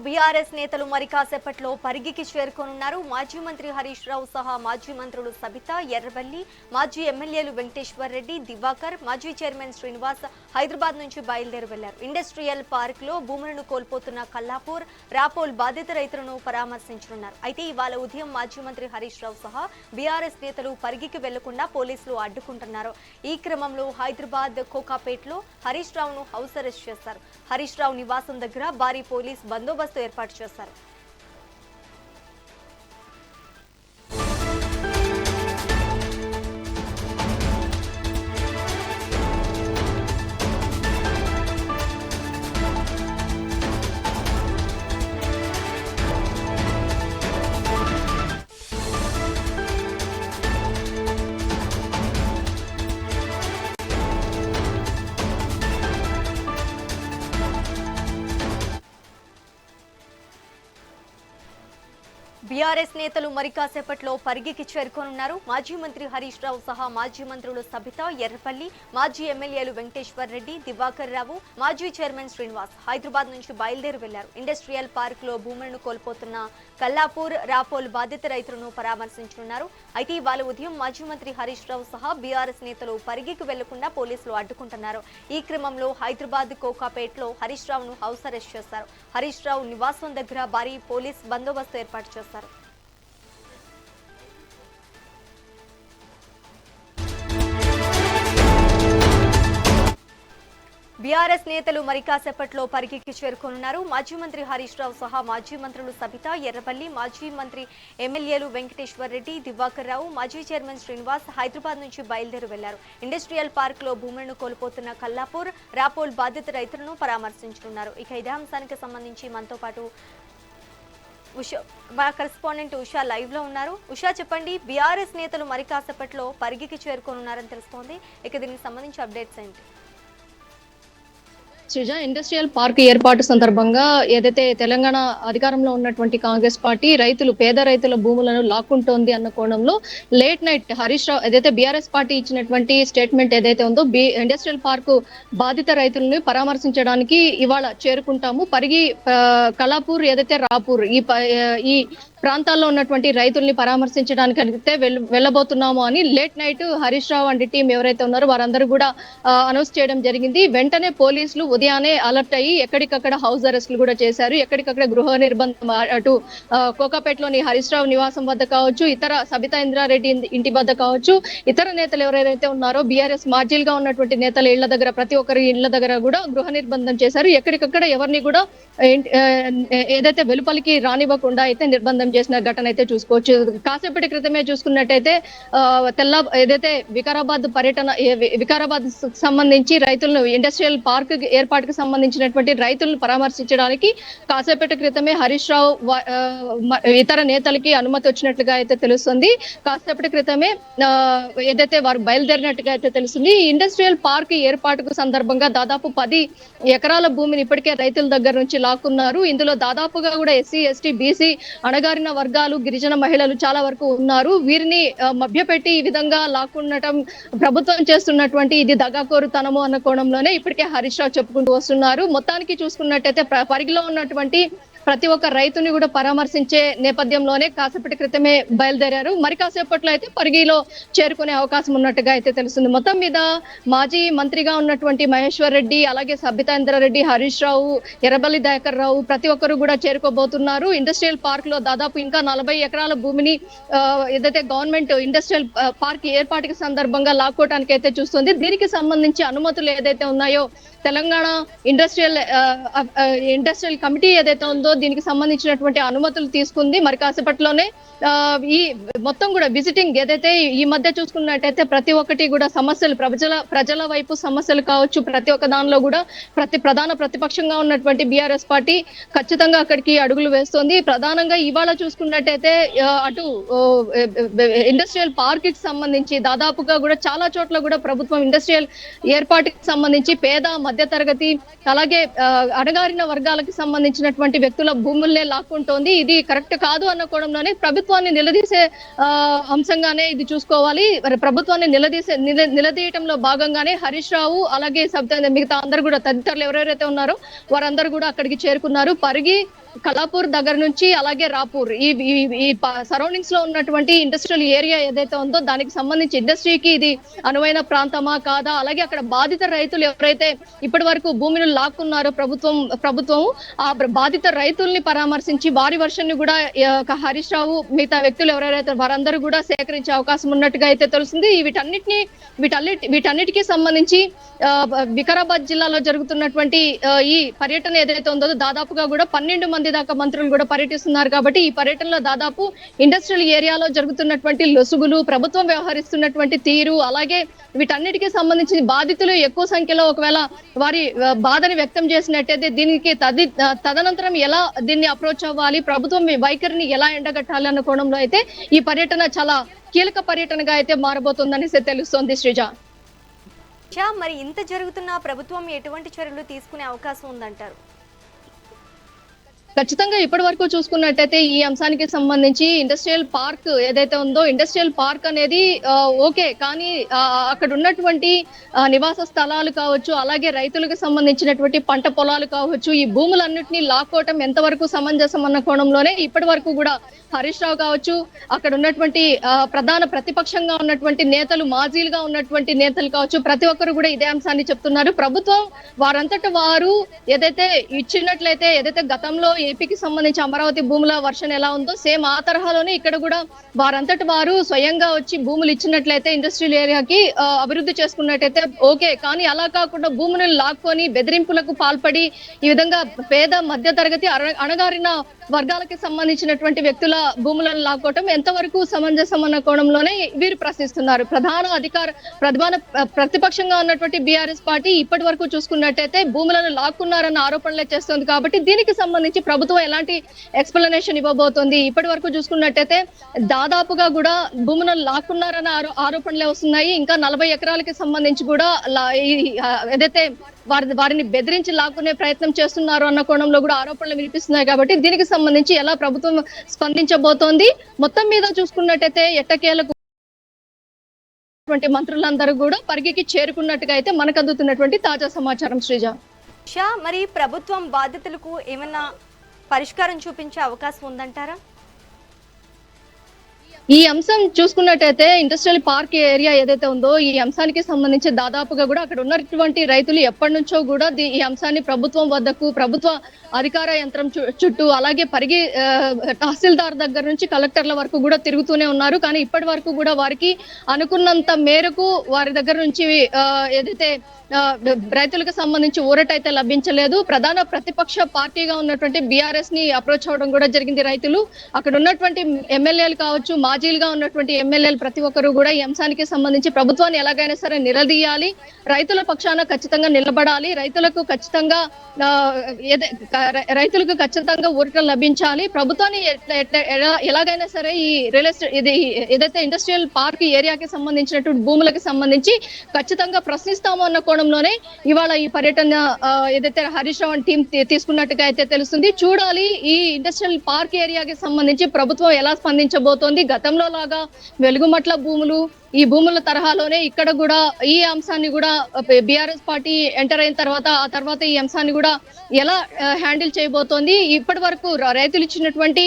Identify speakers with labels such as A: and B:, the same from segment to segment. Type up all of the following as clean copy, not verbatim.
A: BRS నేతలు మరి కాసేపట్లో పరిగికి చేరుకోనున్నారు. మాజీ మంత్రి హరీష్ రావు సహా మాజీ మంత్రులు సబిత, ఎర్రబెల్లి, మాజీ ఎమ్మెల్యేలు వెంకటేశ్వర్ రెడ్డి, దివాకర్, మాజీ చైర్మన్ శ్రీనివాస్ హైదరాబాద్ నుంచి బయలుదేరి వెళ్లారు. ఇండస్ట్రియల్ పార్క్ లో భూములను కోల్పోతున్న కల్లాపూర్, రాపోల్ బాధిత రైతులను పరామర్శించనున్నారు. అయితే ఇవాళ ఉదయం మాజీ మంత్రి హరీష్ రావు సహా బీఆర్ఎస్ నేతలు పరిగికి వెళ్లకుండా పోలీసులు అడ్డుకుంటున్నారు. ఈ క్రమంలో హైదరాబాద్ కోకాపేట్లో హరీష్ రావును హౌస్ అరెస్ట్ చేశారు. హరీష్ రావు నివాసం దగ్గర భారీ పోలీస్ బందోబస్తు ఏర్పాటు చేశారు. బీఆర్ఎస్ నేతలు మరి కాసేపట్లో పరిగికి చేరుకోనున్నారు. మాజీ మంత్రి హరీష్ రావు సహా మాజీ మంత్రులు సబిత, ఎర్రపల్లి, మాజీ ఎమ్మెల్యేలు వెంకటేశ్వర్ రెడ్డి, దివాకర్ రావు, మాజీ చైర్మన్ శ్రీనివాస్ హైదరాబాద్ నుంచి బయలుదేరి వెళ్లారు. ఇండస్ట్రియల్ పార్క్ లో భూములను కోల్పోతున్న కల్లాపూర్, రాపోల్ బాధిత రైతులను పరామర్శించనున్నారు. అయితే ఇవాళ ఉదయం మాజీ మంత్రి హరీష్ రావు సహా బీఆర్ఎస్ నేతలు పరిగికి వెళ్లకుండా పోలీసులు అడ్డుకుంటున్నారు. ఈ క్రమంలో హైదరాబాద్ కోకాపేట్లో హరీష్ రావును హౌస్ అరెస్ట్ చేశారు. హరీష్ రావు నివాసం దగ్గర భారీ పోలీస్ బందోబస్తు ఏర్పాటు చేశారు. బీఆర్ఎస్ నేతలు మరి కాసేపట్లో పరిగికి చేరుకోనున్నారు. మాజీ మంత్రి హరీష్ రావు సహా మాజీ మంత్రులు సబిత, ఎర్రబెల్లి, మాజీ మంత్రి ఎమ్మెల్యేలు వెంకటేశ్వర్ రెడ్డి, దివాకర్ రావు, మాజీ చైర్మన్ శ్రీనివాస్ హైదరాబాద్ నుంచి బయలుదేరి వెళ్లారు. ఇండస్ట్రియల్ పార్క్ లో భూములను కోల్పోతున్న కల్లాపూర్, రాపోల్ బాధిత రైతులను పరామర్శించనున్నారు. ఇక ఇదే అంశానికి సంబంధించి మనతో పాటు మా కరెస్పాండెంట్ ఉషా లైవ్ లో ఉన్నారు. ఉషా, చెప్పండి, బీఆర్ఎస్ నేతలు మరి కాసేపట్లో పరిగికి చేరుకోనున్నారని తెలుస్తోంది. ఇక దీనికి సంబంధించి అప్డేట్స్ ఏంటి?
B: సృజ, ఇండస్ట్రియల్ పార్క్ ఏర్పాటు సందర్భంగా ఏదైతే తెలంగాణ అధికారంలో ఉన్నటువంటి కాంగ్రెస్ పార్టీ పేద రైతుల భూములను లాక్కుంటోంది అన్న కోణంలో లేట్ నైట్ హరీష్ రావు ఏదైతే బీఆర్ఎస్ పార్టీ ఇచ్చినటువంటి స్టేట్మెంట్ ఏదైతే ఉందో ఇండస్ట్రియల్ పార్క్ బాధిత రైతులను పరామర్శించడానికి ఇవాళ చేరుకుంటాము. పరిగి, కలాపూర్, ఏదైతే రాపూర్ ఈ ప్రాంతాల్లో ఉన్నటువంటి రైతుల్ని పరామర్శించడానికి అయితే వెళ్ళబోతున్నాము అని late night Harish Rao and team ఎవరైతే ఉన్నారో వారందరూ కూడా అనౌన్స్ చేయడం జరిగింది. వెంటనే పోలీసులు ఉదయాన్నే అలర్ట్ అయ్యి ఎక్కడికక్కడ హౌస్ అరెస్టులు కూడా చేశారు. ఎక్కడికక్కడ గృహ నిర్బంధం, అటు కోకాపేటలోని హరీష్ రావు నివాసం వద్ద కావచ్చు, ఇతర సబితా ఇంద్రారెడ్డి ఇంటి వద్ద కావచ్చు, ఇతర నేతలు ఎవరైతే ఉన్నారో బీఆర్ఎస్ మార్జిల్గా ఉన్నటువంటి నేతల ఇళ్ల దగ్గర, ప్రతి ఒక్కరి ఇళ్ల దగ్గర కూడా గృహ నిర్బంధం చేశారు. ఎక్కడికక్కడ ఎవరిని కూడా ఏదైతే వెలుపలికి రానివ్వకుండా అయితే నిర్బంధం చేసిన ఘటన అయితే చూసుకోవచ్చు. కాసేపటి క్రితమే చూసుకున్నట్టయితే ఏదైతే వికారాబాద్ సంబంధించి రైతులను ఇండస్ట్రియల్ పార్క్ ఏర్పాటుకు సంబంధించినటువంటి రైతులను పరామర్శించడానికి కాసేపటి క్రితమే హరీష్ రావు ఇతర నేతలకి అనుమతి వచ్చినట్లుగా అయితే తెలుస్తుంది. కాసేపటి క్రితమే ఏదైతే వారు బయలుదేరినట్టుగా అయితే తెలుస్తుంది. ఇండస్ట్రియల్ పార్క్ ఏర్పాటుకు సందర్భంగా దాదాపు 10 ఎకరాల భూమిని ఇప్పటికే రైతుల దగ్గర నుంచి లాక్కున్నారు. ఇందులో దాదాపుగా కూడా ఎస్సీ, ఎస్టీ, బీసీ, అణగారిన వర్గాలు, గిరిజన మహిళలు చాలా వరకు ఉన్నారు. వీరిని మభ్యపెట్టి ఈ విధంగా లాక్కుండటం ప్రభుత్వం చేస్తున్నటువంటి ఇది దగాకోరుతనము అన్న కోణంలోనే ఇప్పటికే హరీష్ రావు చెప్పుకుంటూ వస్తున్నారు. మొత్తానికి చూసుకున్నట్టయితే పరిగిలో ఉన్నటువంటి ప్రతి ఒక్క రైతుని కూడా పరామర్శించే నేపథ్యంలోనే కాసేపటి క్రితమే బయలుదేరారు. మరి కాసేపట్లో అయితే పరిగిలో చేరుకునే అవకాశం ఉన్నట్టుగా అయితే తెలుస్తుంది. మొత్తం మీద మాజీ మంత్రిగా ఉన్నటువంటి మహేశ్వర్ రెడ్డి, అలాగే సబితాంద్రారెడ్డి, హరీష్ రావు, ఎర్రబెల్లి దయాకర్ రావు ప్రతి ఒక్కరు కూడా చేరుకోబోతున్నారు. ఇండస్ట్రియల్ పార్క్ లో దాదాపు ఇంకా 40 ఎకరాల భూమిని ఏదైతే గవర్నమెంట్ ఇండస్ట్రియల్ పార్క్ ఏర్పాటుకి సందర్భంగా లాక్కోవడానికి అయితే చూస్తుంది. దీనికి సంబంధించి అనుమతులు ఏదైతే ఉన్నాయో తెలంగాణ ఇండస్ట్రియల్ కమిటీ ఏదైతే ఉందో దీనికి సంబంధించినటువంటి అనుమతులు తీసుకుంది. మరి కాసేపట్లోనే ఈ మొత్తం కూడా విజిటింగ్ ఏదైతే ఈ మధ్య చూసుకున్నట్టయితే ప్రతి ఒక్కటి కూడా సమస్యలు, ప్రజల వైపు సమస్యలు కావచ్చు, ప్రతి ఒక్క దానిలో కూడా ప్రధాన ప్రతిపక్షంగా ఉన్నటువంటి బీఆర్ఎస్ పార్టీ ఖచ్చితంగా అక్కడికి అడుగులు వేస్తోంది. ప్రధానంగా ఇవాళ చూసుకున్నట్టయితే అటు ఇండస్ట్రియల్ పార్క్ కి సంబంధించి దాదాపుగా కూడా చాలా చోట్ల కూడా ప్రభుత్వం ఇండస్ట్రియల్ ఏర్పాటుకి సంబంధించి పేద, మధ్య తరగతి, అలాగే అణగారిన వర్గాలకు సంబంధించినటువంటి వ్యక్తుల రైతుల భూముల్నే లాక్కుంటోంది. ఇది కరెక్ట్ కాదు అన్న కోణంలోనే ప్రభుత్వాన్ని నిలదీసే అంశంగానే ఇది చూసుకోవాలి. మరి ప్రభుత్వాన్ని నిలదీయటంలో భాగంగానే హరీష్ రావు అలాగే మిగతా అందరూ కూడా తదితరులు ఎవరెవరైతే ఉన్నారో వారందరూ కూడా అక్కడికి చేరుకున్నారు. పరిగి కలాపూర్ దగ్గర నుంచి అలాగే రాపూర్ ఈ సరౌండింగ్స్ లో ఉన్నటువంటి ఇండస్ట్రియల్ ఏరియా ఏదైతే ఉందో దానికి సంబంధించి ఇండస్ట్రీకి ఇది అనువైన ప్రాంతమా కాదా, అలాగే అక్కడ బాధిత రైతులు ఎవరైతే ఇప్పటి వరకు భూమిని లాక్కున్నారో ప్రభుత్వం ఆ బాధిత రైతుల్ని పరామర్శించి వారి వర్షన్ ని కూడా హరీష్ రావు మిగతా వ్యక్తులు ఎవరైతే వారందరూ కూడా సేకరించే అవకాశం ఉన్నట్టుగా అయితే తెలుస్తుంది. వీటన్నిటికీ సంబంధించి వికారాబాద్ జిల్లాలో జరుగుతున్నటువంటి ఈ పర్యటన ఏదైతే ఉందో దాదాపుగా కూడా 12 మంది దాకా మంత్రులు కూడా పర్యటిస్తున్నారు. కాబట్టి ఈ పర్యటనలో దాదాపు ఇండస్ట్రియల్ ఏరియాలో జరుగుతున్నటువంటి లొసుగులు, ప్రభుత్వం వ్యవహరిస్తున్నటువంటి తీరు, అలాగే వీటన్నిటికీ సంబంధించి బాధితులు ఎక్కువ సంఖ్యలో ఒకవేళ వారి బాధని వ్యక్తం చేసినట్టయితే దీనికి తదనంతరం ఎలా దీన్ని అప్రోచ్ అవ్వాలి, ప్రభుత్వం వైఖరిని ఎలా ఎండగట్టాలి అన్న కోణంలో అయితే ఈ పర్యటన చాలా కీలక పర్యటనగా అయితే మారబోతుందని తెలుస్తోంది శ్రీజ.
A: మరి ఇంత జరుగుతున్న ప్రభుత్వం ఎటువంటి చర్యలు తీసుకునే అవకాశం ఉందంటారు?
B: ఖచ్చితంగా ఇప్పటి వరకు చూసుకున్నట్టయితే ఈ అంశానికి సంబంధించి ఇండస్ట్రియల్ పార్క్ ఏదైతే ఉందో ఇండస్ట్రియల్ పార్క్ అనేది ఓకే, కానీ అక్కడ ఉన్నటువంటి నివాస స్థలాలు కావచ్చు, అలాగే రైతులకు సంబంధించినటువంటి పంట పొలాలు కావచ్చు, ఈ భూములన్నింటినీ లాక్కోవటం ఎంతవరకు సమంజసం అన్న కోణంలోనే ఇప్పటి వరకు కూడా హరీష్ రావు కావచ్చు, అక్కడ ఉన్నటువంటి ప్రధాన ప్రతిపక్షంగా ఉన్నటువంటి నేతలు, మాజీలుగా ఉన్నటువంటి నేతలు కావచ్చు, ప్రతి ఒక్కరు కూడా ఇదే అంశాన్ని చెప్తున్నారు. ప్రభుత్వం వారంతట వారు ఏదైతే ఇచ్చినట్లయితే ఏదైతే గతంలో ఏపీకి సంబంధించి అమరావతి భూముల వర్షన్ ఎలా ఉందో సేమ్ ఆ తరహాలోనే ఇక్కడ కూడా వారంతట వారు స్వయంగా వచ్చి భూములు ఇచ్చినట్లయితే ఇండస్ట్రియల్ ఏరియాకి అభివృద్ధి చేసుకున్నట్టయితే ఓకే, కానీ అలా కాకుండా భూములను లాక్కొని బెదిరింపులకు పాల్పడి ఈ విధంగా పేద మధ్య తరగతి అణగారిన వర్గాలకి సంబంధించినటువంటి వ్యక్తుల భూములను లాక్కోవటం ఎంతవరకు సమంజసం అన్న కోణంలోనే వీరు ప్రశ్నిస్తున్నారు. ప్రధాన ప్రతిపక్షంగా ఉన్నటువంటి బీఆర్ఎస్ పార్టీ ఇప్పటి వరకు చూసుకున్నట్టయితే భూములను లాక్కున్నారన్న ఆరోపణలే చేస్తుంది. కాబట్టి దీనికి సంబంధించి ప్రభుత్వం ఎలాంటి ఎక్స్ప్లెనేషన్ ఇవ్వబోతోంది? ఇప్పటి వరకు చూసుకున్నట్టయితే దాదాపుగా కూడా భూములను లాక్కున్నారన్న ఆరోపణలే వస్తున్నాయి. ఇంకా 40 ఎకరాలకి సంబంధించి కూడా ఏదైతే వారిని బెదిరించి లాక్కునే ప్రయత్నం చేస్తున్నారు అన్న కోణంలో కూడా ఆరోపణలు వినిపిస్తున్నాయి. కాబట్టి దీనికి సంబంధించి ఎలా ప్రభుత్వం స్పందించబోతోంది? మొత్తం మీద చూసుకున్నట్టయితే ఎట్టకేలకు మంత్రులందరూ కూడా పరిగికి చేరుకున్నట్టుగా అయితే మనకు అందుతున్నటువంటి తాజా సమాచారం. శ్రీజ,
A: మరి ప్రభుత్వం బాధితులకు ఏమైనా పరిష్కారం చూపించే అవకాశం ఉందంటారా?
B: ఈ అంశం చూసుకున్నట్టయితే ఇండస్ట్రియల్ పార్క్ ఏరియా ఏదైతే ఉందో ఈ అంశానికి సంబంధించి దాదాపుగా కూడా అక్కడ ఉన్నటువంటి రైతులు ఎప్పటి నుంచో కూడా ఈ అంశాన్ని ప్రభుత్వం వద్దకు, ప్రభుత్వ అధికార యంత్రం చుట్టూ, అలాగే పరిగి తహసీల్దార్ దగ్గర నుంచి కలెక్టర్ల వరకు కూడా తిరుగుతూనే ఉన్నారు. కానీ ఇప్పటి వరకు కూడా వారికి అనుకున్నంత మేరకు వారి దగ్గర నుంచి ఏదైతే రైతులకు సంబంధించి ఊరటైతే లభించలేదు. ప్రధాన ప్రతిపక్ష పార్టీగా ఉన్నటువంటి బీఆర్ఎస్ ని అప్రోచ్ అవడం కూడా జరిగింది రైతులు. అక్కడ ఉన్నటువంటి ఎమ్మెల్యేలు కావచ్చు, మాజీలుగా ఉన్నటువంటి ఎమ్మెల్యేలు ప్రతి ఒక్కరు కూడా ఈ అంశానికి సంబంధించి ప్రభుత్వాన్ని ఎలాగైనా సరే నిలదీయాలి, రైతుల పక్షాన ఖచ్చితంగా నిలబడాలి, రైతులకు ఖచ్చితంగా ఊరట లభించాలి, ప్రభుత్వాన్ని ఎలాగైనా సరే ఈ రియల్ ఎస్టేట్ ఏదైతే ఇండస్ట్రియల్ పార్క్ ఏరియాకి సంబంధించినటువంటి భూములకు సంబంధించి ఖచ్చితంగా ప్రశ్నిస్తాము అన్న కోణంలోనే ఇవాళ ఈ పర్యటన ఏదైతే హరీష్ రావు టీం తీసుకున్నట్టుగా అయితే తెలుస్తుంది. చూడాలి ఈ ఇండస్ట్రియల్ పార్క్ ఏరియాకి సంబంధించి ప్రభుత్వం ఎలా స్పందించబోతోంది. గతంలో లాగా వెలుగుమట్ల భూములు, ఈ భూముల తరహాలోనే ఇక్కడ కూడా ఈ అంశాన్ని కూడా బీఆర్ఎస్ పార్టీ ఎంటర్ అయిన తర్వాత ఈ అంశాన్ని కూడా ఎలా హ్యాండిల్ చేయబోతోంది? ఇప్పటి వరకు రైతులు ఇచ్చినటువంటి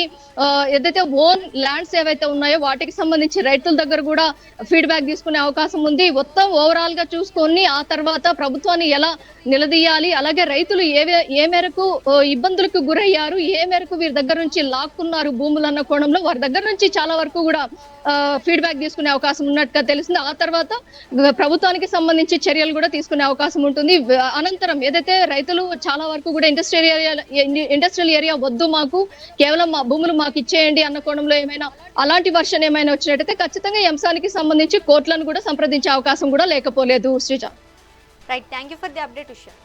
B: ఏదైతే ఓన్ ల్యాండ్స్ ఏవైతే ఉన్నాయో వాటికి సంబంధించి రైతుల దగ్గర కూడా ఫీడ్బ్యాక్ తీసుకునే అవకాశం ఉంది. మొత్తం ఓవరాల్ గా చూసుకొని ఆ తర్వాత ప్రభుత్వాన్ని ఎలా నిలదీయాలి, అలాగే రైతులు ఏ మేరకు ఇబ్బందులకు గురయ్యారు, ఏ మేరకు వీరి దగ్గర నుంచి లాక్కున్నారు భూములు అన్న కోణంలో వారి దగ్గర నుంచి చాలా వరకు కూడా ఫీడ్బ్యాక్ తీసుకునే అవకాశం ఉన్నట్టుగా తెలిసింది. ఆ తర్వాత ప్రభుత్వానికి సంబంధించి చర్యలు కూడా తీసుకునే అవకాశం ఉంటుంది. అనంతరం ఏదైతే రైతులు చాలా వరకు కూడా ఇండస్ట్రియల్ ఏరియా వద్దు, మాకు కేవలం మా భూములు మాకు ఇచ్చేయండి అన్న కోణంలో ఏమైనా అలాంటి వర్షన్ ఏమైనా వచ్చినట్టయితే ఖచ్చితంగా ఈ అంశానికి సంబంధించి కోర్టులను కూడా సంప్రదించే అవకాశం కూడా లేకపోలేదు. Sreeja,
A: right, thank you for the update Usha.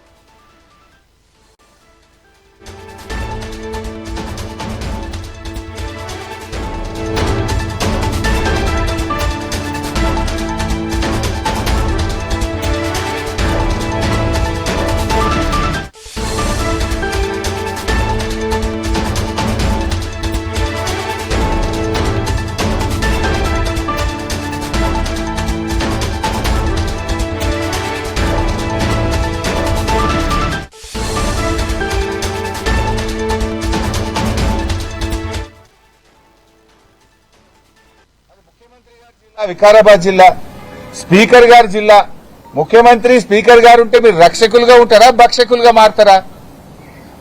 C: Vikarabad జిల్లా స్పీకర్ గారి జిల్లా. ముఖ్యమంత్రి స్పీకర్ గారు ఉంటే మీరు రక్షకులుగా ఉంటారా, భక్షకులుగా మారతారా?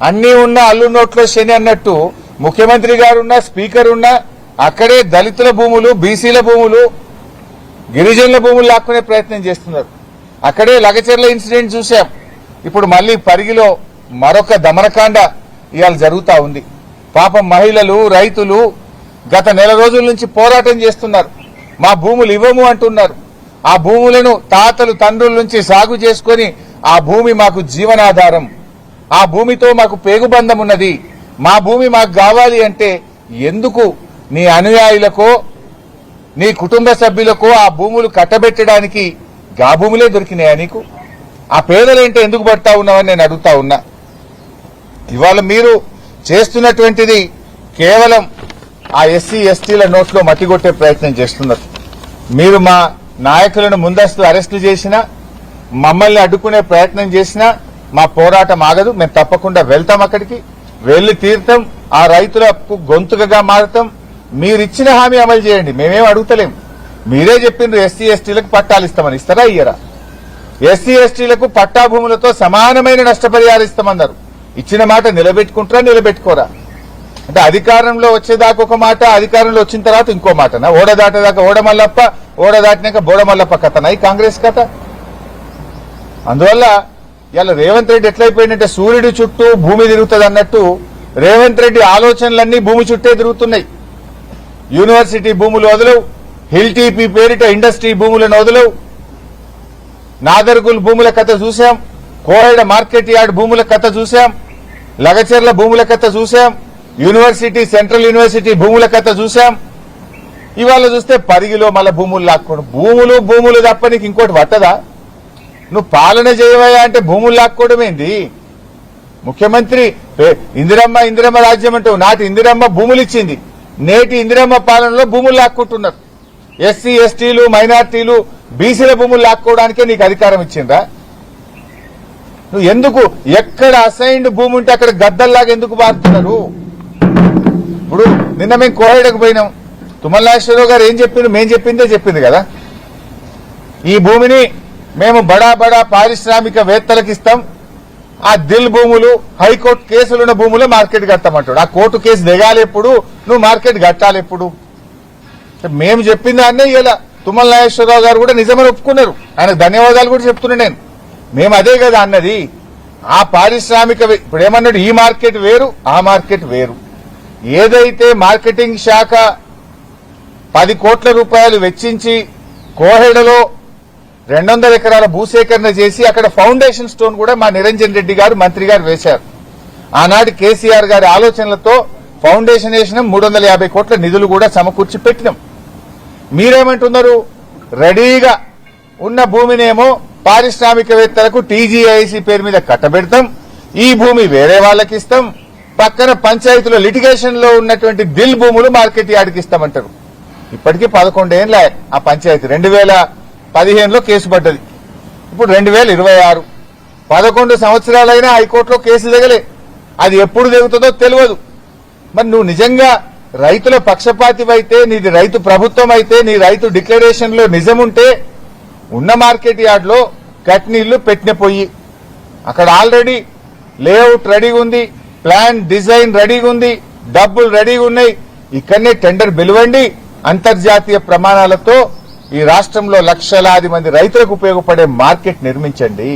C: అన్నీ ఉన్న అల్లు నోట్లో శని అన్నట్టు ముఖ్యమంత్రి గారున్నా స్పీకర్ ఉన్నా అక్కడే దళితుల భూములు, బీసీల భూములు, గిరిజనుల భూములు లాక్కునే ప్రయత్నం చేస్తున్నారు. అక్కడే లగచర్ల ఇన్సిడెంట్ చూశాం. ఇప్పుడు మళ్లీ పరిగిలో మరొక దమనకాండ ఇవాళ జరుగుతా ఉంది. పాపం మహిళలు, రైతులు గత నెల రోజుల నుంచి పోరాటం చేస్తున్నారు. మా భూములు ఇవ్వము అంటున్నారు. ఆ భూములను తాతలు తండ్రుల నుంచి సాగు చేసుకుని ఆ భూమి మాకు జీవనాధారం, ఆ భూమితో మాకు పేగుబంధం ఉన్నది, మా భూమి మాకు కావాలి అంటే ఎందుకు నీ అనుయాయులకో నీ కుటుంబ సభ్యులకో ఆ భూములు కట్టబెట్టడానికి గా భూములే దొరికినాయా నీకు? ఆ పేదలేంటే ఎందుకు పడతా ఉన్నావని నేను అడుగుతా ఉన్నా. ఇవాళ మీరు చేస్తున్నటువంటిది కేవలం ఆ ఎస్సీ ఎస్టీల నోట్లో మట్టిగొట్టే ప్రయత్నం చేస్తున్నారు. మీరు మా నాయకులను ముందస్తు అరెస్టు చేసినా, మమ్మల్ని అడ్డుకునే ప్రయత్నం చేసినా మా పోరాటం ఆగదు. మేము తప్పకుండా వెళ్తాం, అక్కడికి వెళ్లి తీర్థం, ఆ రైతులకు గొంతుకగా మారుతాం. మీరిచ్చిన హామీ అమలు చేయండి, మేమేం అడుగుతలేం. మీరే చెప్పిండ్రు ఎస్సీ ఎస్టీలకు పట్టాలు ఇస్తామని. ఇస్తారా ఇయ్యరా? ఎస్సీ ఎస్టీలకు పట్టా భూములతో సమానమైన నష్టపరిహారం ఇస్తామన్నారు. ఇచ్చిన మాట నిలబెట్టుకుంటారా, నిలబెట్టుకోరా? అంటే అధికారంలో వచ్చేదాకా ఒక మాట, అధికారంలో వచ్చిన తర్వాత ఇంకో మాటనా? ఓడ దాటేదాకా ఓడ మల్లప్ప, ఓడ దాటినాక బోడ మల్లప్ప కథనా ఈ కాంగ్రెస్ కథ? అందువల్ల ఇలా రేవంత్ రెడ్డి ఎట్లయిపోయిందంటే సూర్యుడి చుట్టూ భూమి తిరుగుతుంది అన్నట్టు రేవంత్ రెడ్డి ఆలోచనలన్నీ భూమి చుట్టే తిరుగుతున్నాయి. యూనివర్సిటీ భూములు వదలవు, హిల్ టీపీ పేరిట ఇండస్ట్రీ భూములను వదలవు, నాదర్గుల్ భూముల కథ చూశాం, కోహెడ మార్కెట్ యార్డ్ భూముల కథ చూశాం, లగచెర్ల భూముల కథ చూశాం, యూనివర్సిటీ సెంట్రల్ యూనివర్సిటీ భూముల కథ చూశాం. ఇవాళ చూస్తే పరిగిలో మళ్ళీ భూములు లాక్కోవడం. భూములు తప్ప నీకు ఇంకోటి పట్టదా? నువ్వు పాలన చేయవయా అంటే భూములు లాక్కోవడం ఏంది? ముఖ్యమంత్రి ఇందిరమ్మ రాజ్యం అంటూ నాటి ఇందిరమ్మ భూములు ఇచ్చింది, నేటి ఇందిరమ్మ పాలనలో భూములు లాక్కుంటున్నారు. ఎస్సీ ఎస్టీలు, మైనార్టీలు, బీసీల భూములు లాక్కోవడానికే నీకు అధికారం ఇచ్చిందా? నువ్వు ఎందుకు ఎక్కడ అసైన్డ్ భూమి ఉంటే అక్కడ గద్దల్లాగా ఎందుకు మారుతున్నారు? ఇప్పుడు నిన్న మేము కోహెడకు పోయినాం. తుమ్మల నాగేశ్వరరావు గారు ఏం చెప్పింది? మేం చెప్పిందే చెప్పింది కదా. ఈ భూమిని మేము బడా పారిశ్రామికవేత్తలకు ఇస్తాం, ఆ దిల్ భూములు, హైకోర్టు కేసులున్న భూములు మార్కెట్ కట్టమంటాడు. ఆ కోర్టు కేసు దిగాలి ఎప్పుడు, నువ్వు మార్కెట్ కట్టాలి ఎప్పుడు? మేము చెప్పింది అన్నే ఇలా తుమ్మల నాగేశ్వరరావు గారు కూడా నిజమని ఒప్పుకున్నారు. ఆయనకు ధన్యవాదాలు కూడా చెప్తున్నా నేను. మేము అదే కదా అన్నది. ఆ పారిశ్రామిక ఇప్పుడు ఏమన్నాడు, ఈ మార్కెట్ వేరు, ఆ మార్కెట్ వేరు. ఏదైతే మార్కెటింగ్ శాఖ 10 కోట్ల రూపాయలు వెచ్చించి కోహెడలో 200 ఎకరాల భూసేకరణ చేసి అక్కడ ఫౌండేషన్ స్టోన్ కూడా మా నిరంజన్ రెడ్డి గారు మంత్రి గారు వేశారు. ఆనాటి కేసీఆర్ గారి ఆలోచనలతో ఫౌండేషన్ వేసిన 350 కోట్ల నిధులు కూడా సమకూర్చి పెట్టినాం. మీరేమంటున్నారు? రెడీగా ఉన్న భూమినేమో పారిశ్రామికవేత్తలకు టీజీఐసీ పేరు మీద కట్టబెడతాం, ఈ భూమి వేరే వాళ్ళకి ఇస్తాం, పక్కన పంచాయతీలో లిటిగేషన్ లో ఉన్నటువంటి దిల్ భూములు మార్కెట్ యార్డ్కి ఇస్తామంటారు. ఇప్పటికీ 11 ఏళ్ల ఆ పంచాయతీ. 2015లో కేసు పడ్డది, ఇప్పుడు 2026. 11 సంవత్సరాలైనా హైకోర్టులో కేసు దిగలే. అది ఎప్పుడు దిగుతుందో తెలియదు. మరి నువ్వు నిజంగా రైతుల పక్షపాతివైతే, నీది రైతు ప్రభుత్వం అయితే, నీ రైతు డిక్లరేషన్ లో నిజముంటే ఉన్న మార్కెట్ యార్డ్ లో కట్నీళ్లు పెట్టిన పొయ్యి, అక్కడ ఆల్రెడీ లేఅవుట్ రెడీగా ఉంది, ప్లాన్ డిజైన్ రెడీగా ఉంది, డబ్బులు రెడీగా ఉన్నాయి. ఇక్కడనే టెండర్ పిలవండి, అంతర్జాతీయ ప్రమాణాలతో ఈ రాష్ట్రంలో లక్షలాది మంది రైతులకు ఉపయోగపడే మార్కెట్ నిర్మించండి.